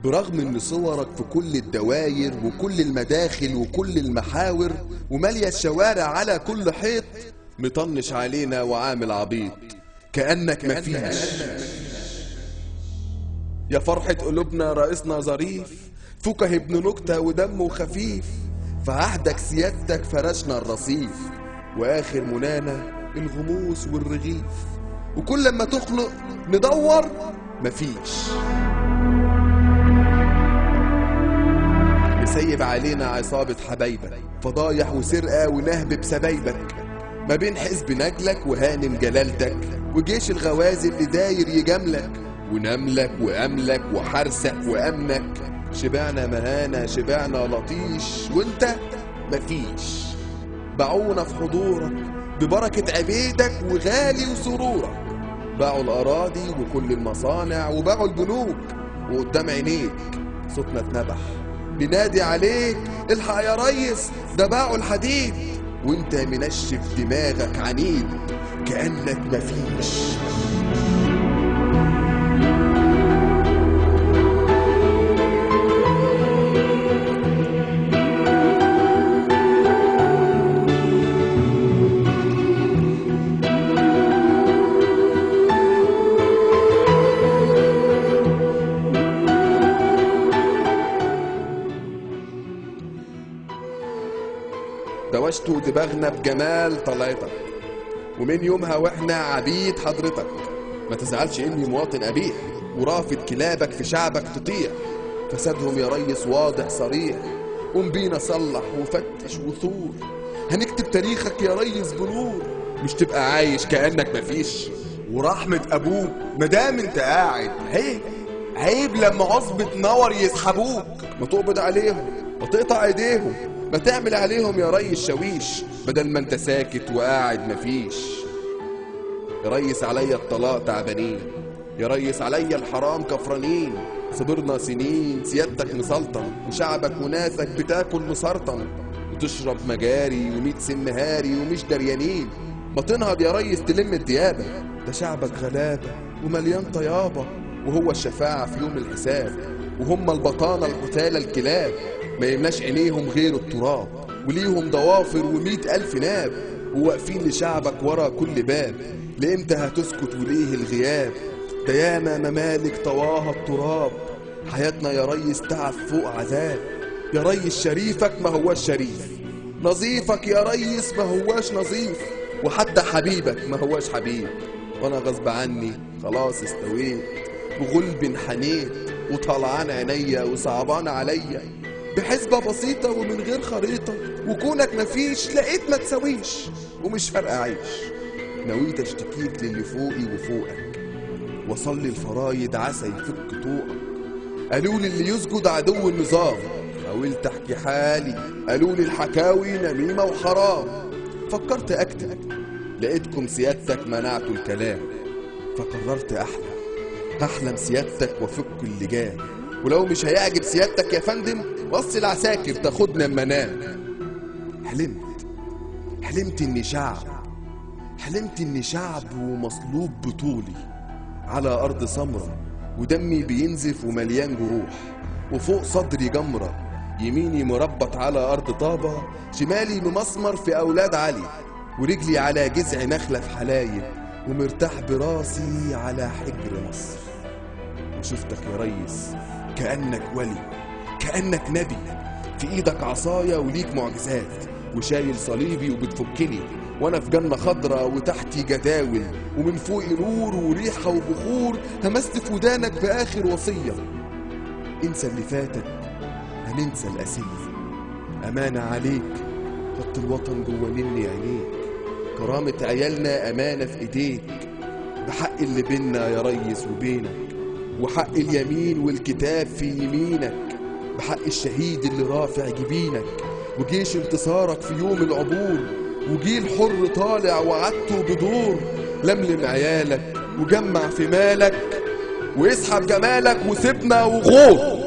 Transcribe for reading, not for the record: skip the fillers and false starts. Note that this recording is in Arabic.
برغم ان صورك في كل الدواير وكل المداخل وكل المحاور ومالية الشوارع على كل حيط، مطنش علينا وعامل عبيط كأنك مفيش. يا فرحة قلوبنا رئيسنا ظريف، فكه ابن نكتة ودمه خفيف، في عهدك سيادتك فرشنا الرصيف، واخر منانا الغموس والرغيف، وكل ما تخلق ندور مفيش. مسيب علينا عصابة حبايبك، فضايح وسرقة ونهب بسبايبك، ما بين حزب نجلك وهانم جلالتك وجيش الغوازي اللي داير يجاملك، ونملك وأملك وحرسك وأمنك. شبعنا مهانة شبعنا لطيش وانت مفيش. باعونا في حضورك ببركة عبيدك وغالي وسرورك، باعوا الأراضي وكل المصانع وباعوا البنوك، وقدام عينيك صوتنا اتنبح بنادي عليك الحق يا ريس ده باعوا الحديد، وانت منشف دماغك عنيد كأنك مفيش. دوشتوا دماغنا بجمال طلعتك، ومن يومها واحنا عبيد حضرتك. ما تزعلش اني مواطن قبيح ورافض كلابك في شعبك تطيع، فسادهم يا ريس واضح صريح. قوم بينا صلح وفتش وثور، هنكتب تاريخك يا ريس بنور، مش تبقى عايش كأنك مفيش. ورحمة ابوك مدام انت قاعد، عيب لما عصبة نور يسحبوك، ما تقبض عليهم ما تقطع ايديهم، ما تعمل عليهم يا ريس شويش، بدل ما انت ساكت وقاعد مفيش. يا ريس عليا الطلاق تعبانين، يا ريس عليا الحرام كفرانين، صبرنا سنين سيادتك مسلطن، وشعبك وناسك بتاكل مسرطن، وتشرب مجاري و100 سن هاري ومش دريانين. ما تنهض يا ريس تلم الديابة، ده شعبك غلابة ومليان طيابة، وهو الشفاعة في يوم الحساب، وهم البطانة القتالة الكلاب، ما يملاش عينيهم غير التراب، وليهم ضوافر و100 ألف ناب، وواقفين لشعبك ورا كل باب. لإمتى هتسكت وليه الغياب؟ ده ياما ممالك طواها التراب، حياتنا يا ريس تعب فوق عذاب. يا ريس شريفك ما هواش شريف، نظيفك يا ريس ما هواش نظيف، وحتى حبيبك ما هواش حبيب. وانا غصب عني خلاص استويت، بغلب انحنيت، وطلعان عينيا وصعبان عليا، بحسبة بسيطة ومن غير خريطة، وكونك مفيش لقيت ما تساويش، ومش فارقة عيش. نويت اشتكيك للي فوقي وفوقك، وصلي الفرايد عسى يفك طوقك. قالوا لي اللي يسجد عدو النظام، حاولت احكي حالي قالوا لي الحكاوي نميمة وحرام. فكرت اكتب لقيتكم سيادتك منعتوا الكلام، فقررت احلم سيادتك وافك اللجام. ولو مش هيعجب سيادتك يا فندم وصي العساكر تاخدنا اما انام. حلمت اني شعب ومصلوب بطولي على ارض سمرة، ودمي بينزف ومليان جروح، وفوق صدري جمرة، يميني مربط على ارض طابة، شمالي ممسمر في اولاد علي، ورجلي على جذع نخلة في حلايب، ومرتاح براسي على حجر مصر. وشفتك يا ريس كأنك ولي كأنك نبي، في ايدك عصايا وليك معجزات، وشايل صليبي وبتفكني، وانا في جنة خضرة وتحتي جداول، ومن فوقي نور وريحة وبخور. همست في ودانك بآخر وصية، انسى اللي فاتك هننسى الأسية. أمانة عليك حط الوطن جوا مني عينيك، كرامة عيالنا أمانة في ايديك، بحق اللي بينا يا ريس وبينك، وحق اليمين والكتاب في يمينك، بحق الشهيد اللي رافع جبينك، وجيش انتصارك في يوم العبور، وجيل حر طالع وعدته بدور. لملم عيالك وجمع في مالك، واسحب جمالك وسيبنا وغور.